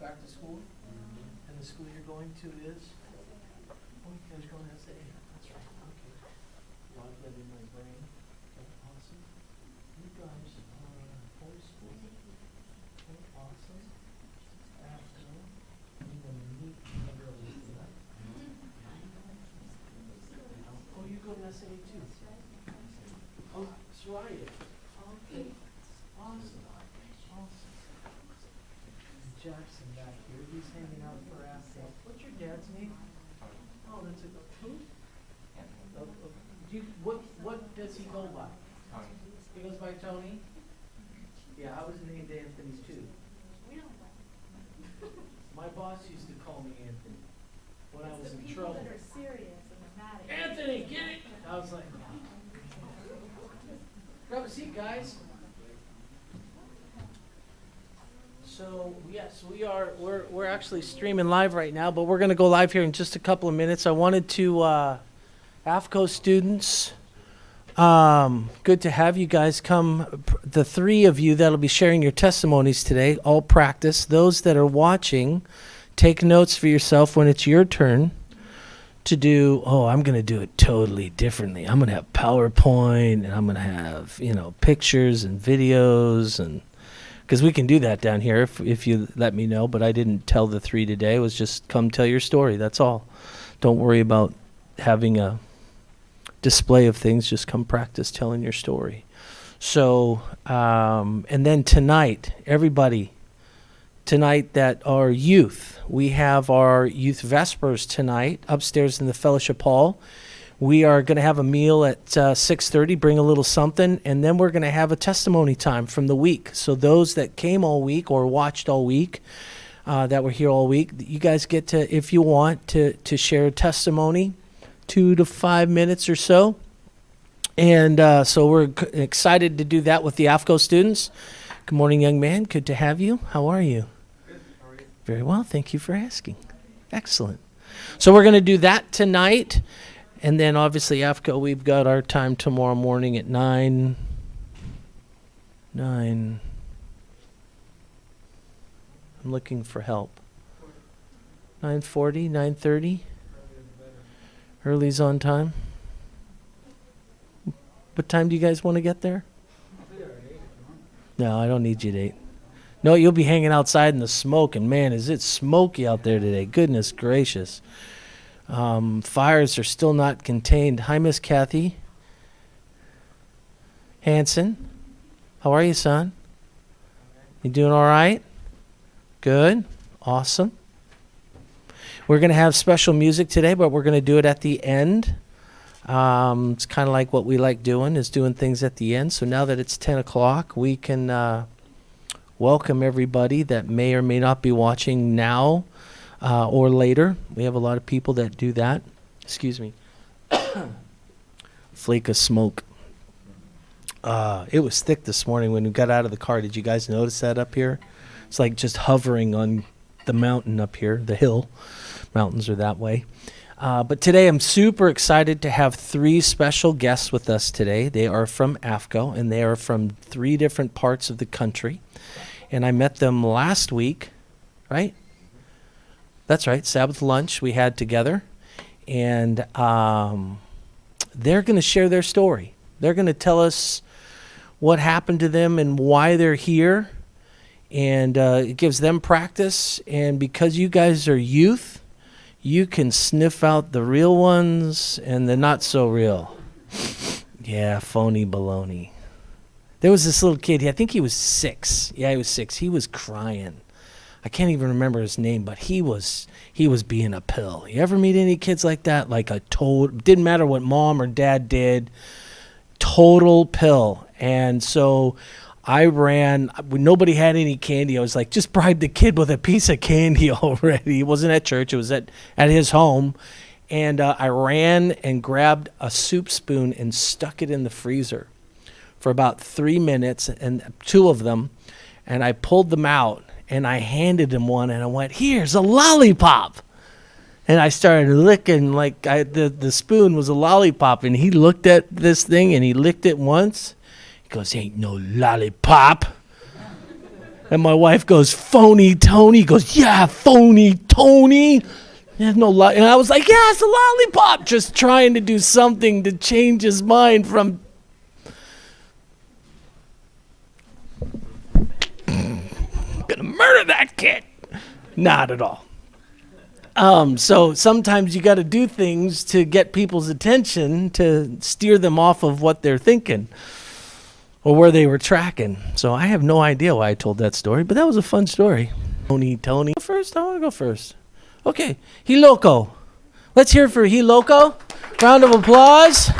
back to school? And the school you're going to is? Oh, you guys are going to SA. That's right. Okay. Log that in my brain. Okay, awesome. You guys are homeschool. Okay, awesome. AFCOE. I'm going to meet you girls for that. Oh, you go to SA too? Oh, Soraya. Okay. Awesome. Awesome. Jackson back here. He's hanging out for AFCOE. What's your dad's name? Oh, that's a who? Do you, what does he go by? Tony. He goes by Tony? Yeah, I was named Anthony's too. My boss used to call me Anthony when I was in trouble. That are serious and dramatic. Anthony, get it! I was like, grab a seat, guys. So yes, we're actually streaming live right now, but we're going to go live here in just a couple of minutes. I wanted to AFCOE students, good to have you guys come. The three of you that'll be sharing your testimonies today, all practice. Those that are watching, take notes for yourself when it's your turn to do. Oh, I'm going to do it totally differently. I'm going to have PowerPoint, and I'm going to have, pictures and videos, and because we can do that down here if you let me know. But I didn't tell the three today. It was just come tell your story. That's all. Don't worry about having a display of things. Just come practice telling your story. So, and then tonight, everybody, tonight that are youth, we have our youth vespers tonight upstairs in the fellowship hall. We are going to have a meal at 6:30, bring a little something, and then we're going to have a testimony time from the week. So those that came all week or watched all week, that were here all week, you guys get to, if you want, to share a testimony, 2 to 5 minutes or so. And so we're excited to do that with the AFCOE students. Good morning, young man. Good to have you. How are you? Good. How are you? Very well. Thank you for asking. Excellent. So we're going to do that tonight. And then obviously AFCOE, we've got our time tomorrow morning at 9. I'm looking for help. 9:40, 9:30. Early's on time. What time do you guys want to get there? No, I don't need you at 8. No, you'll be hanging outside in the smoke, and man, is it smoky out there today. Goodness gracious. Fires are still not contained. Hi, Miss Kathy Hanson. How are you, son? You doing all right? Good. Awesome. We're going to have special music today, but we're going to do it at the end. It's kind of like what we like doing, is doing things at the end. So now that it's 10 o'clock, we can welcome everybody that may or may not be watching now or later. We have a lot of people that do that. Excuse me. Flake of smoke. It was thick this morning when we got out of the car. Did you guys notice that up here? It's like just hovering on the mountain up here, the hill. Mountains are that way. But today I'm super excited to have 3 special guests with us today. They are from AFCOE, and they are from 3 different parts of the country. And I met them last week, right? That's right, Sabbath lunch we had together. And they're going to share their story. They're going to tell us what happened to them and why they're here. And it gives them practice. And because you guys are youth, you can sniff out the real ones and the not so real. Yeah, phony baloney. There was this little kid, I think he was 6. Yeah, he was 6. He was crying. I can't even remember his name, but he was being a pill. You ever meet any kids like that? Like a total, didn't matter what mom or dad did, total pill. And so I ran, when nobody had any candy, I was like, just bribe the kid with a piece of candy already. It wasn't at church, it was at his home. And I ran and grabbed a soup spoon and stuck it in the freezer for about 3 minutes, and 2 of them, and I pulled them out, and I handed him one, and I went, here's a lollipop. And I started licking like the spoon was a lollipop, and he looked at this thing, and he licked it once. He goes, ain't no lollipop. And my wife goes, phony Tony. He goes, yeah, phony Tony. Yeah, no lie. And I was like, yeah, it's a lollipop. Just trying to do something to change his mind from. I'm gonna murder that kid. Not at all. So sometimes you got to do things to get people's attention to steer them off of what they're thinking or where they were tracking. So I have no idea why I told that story, but that was a fun story. Tony. Go first? I want to go first. Okay. Hiloko. Let's hear it for Hiloko. Round of applause.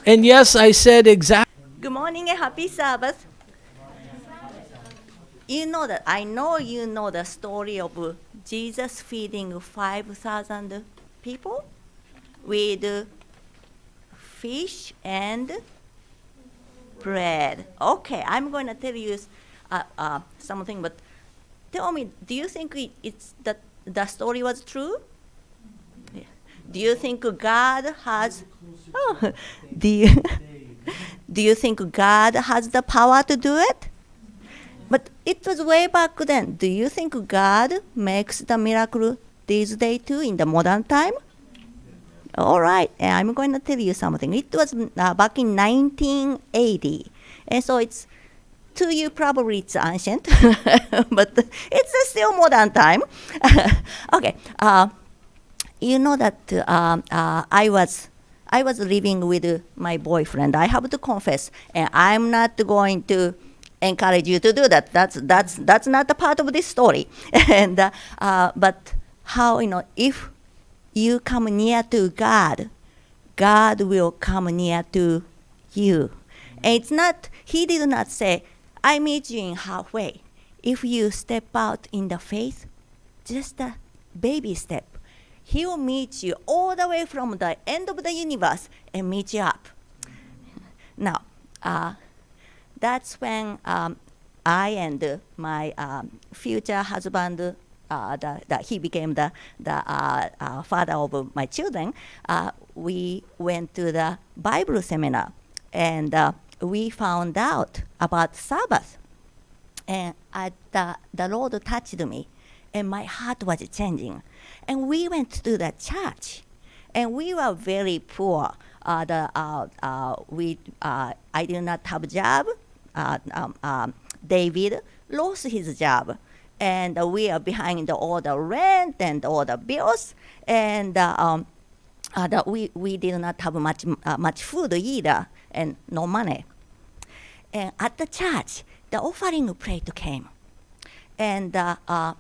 And yes, I said exactly. Good morning and happy Sabbath. You know that I know you know the story of Jesus feeding 5,000 people with fish and bread. Okay, I'm going to tell you something, but tell me, do you think it's that the story was true? Yeah. Do you think God has? Oh, do you think God has the power to do it? But it was way back then. Do you think God makes the miracle these days too in the modern time? All right, I'm going to tell you something. It was back in 1980. And so it's, to you probably it's ancient, but it's still modern time. Okay, you know that I was living with my boyfriend. I have to confess, and I'm not going to encourage you to do that. That's not a part of this story. And but how, if you come near to God, God will come near to you. And it's not, he did not say, I meet you in halfway. If you step out in the faith, just a baby step, he will meet you all the way from the end of the universe and meet you up. Now, that's when I and my future husband, he became the father of my children, we went to the Bible seminar, and we found out about Sabbath. And the Lord touched me, and my heart was changing. And we went to the church, and we were very poor. I did not have a job. David lost his job, and we are behind all the rent and all the bills, and we did not have much food either, and no money. And at the church, the offering plate came, and I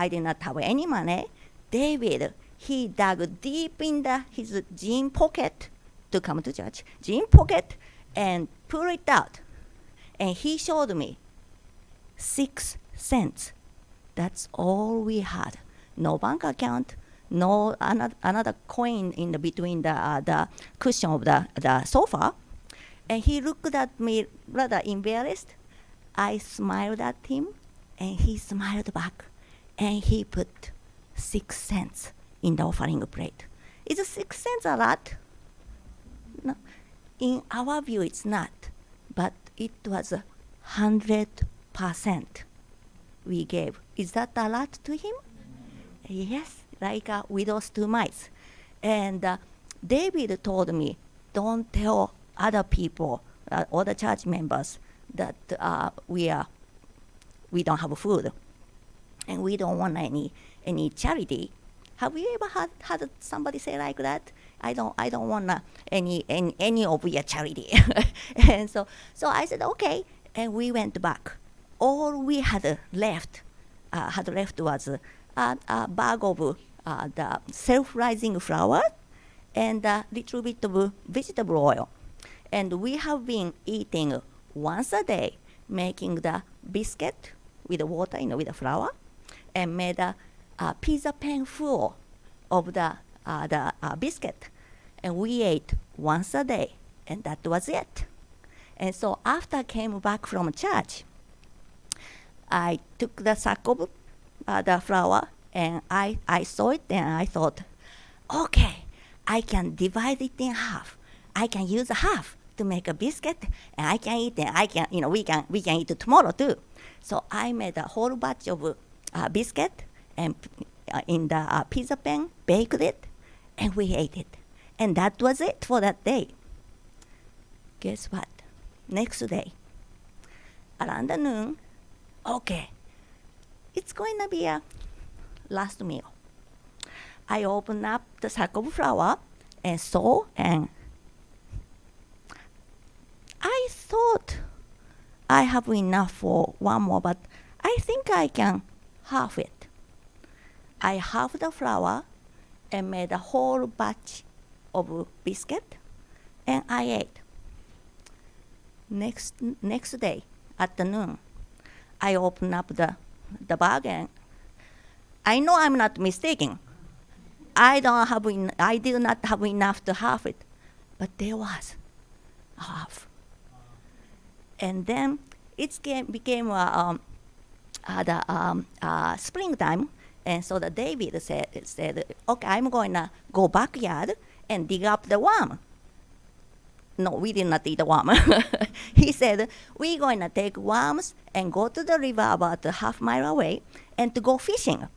did not have any money. David, he dug deep in his jean pocket to come to church, jean pocket, and pull it out. And he showed me 6 cents. That's all we had. No bank account, no another coin in between the cushion of the sofa. And he looked at me rather embarrassed. I smiled at him, and he smiled back. And he put 6 cents in the offering plate. Is 6 cents a lot? No. In our view, it's not. But it was 100% we gave. Is that a lot to him? Yes, like a widow's two mites. And David told me, don't tell other people, other church members, that we don't have food, and we don't want any charity. Have you ever had somebody say like that? I don't want any of your charity. And so I said okay, and we went back. All we had left was a bag of the self-rising flour and a little bit of vegetable oil. And we have been eating once a day, making the biscuit with water, with the flour, and made a pizza pan full of the biscuit. And we ate once a day, and that was it. And so after I came back from church, I took the sack of the flour, and I saw it, and I thought, okay, I can divide it in half. I can use half to make a biscuit, and I can eat, and I can, we can eat it tomorrow too. So I made a whole batch of biscuit, and in the pizza pan, baked it, and we ate it. And that was it for that day. Guess what? Next day, around the noon, okay, it's going to be a last meal. I opened up the sack of flour and saw, and I thought I have enough for one more, but I think I can half it. I halved the flour and made a whole batch of biscuit, and I ate. Next day at the noon, I opened up the bag, and I know I'm not mistaken. I did not have enough to half it, but there was a half. And then it became the springtime, and so the David said, okay, I'm going to go backyard and dig up the worm. No, we did not eat the worm. He said, we're going to take worms and go to the river about a half mile away and to go fishing.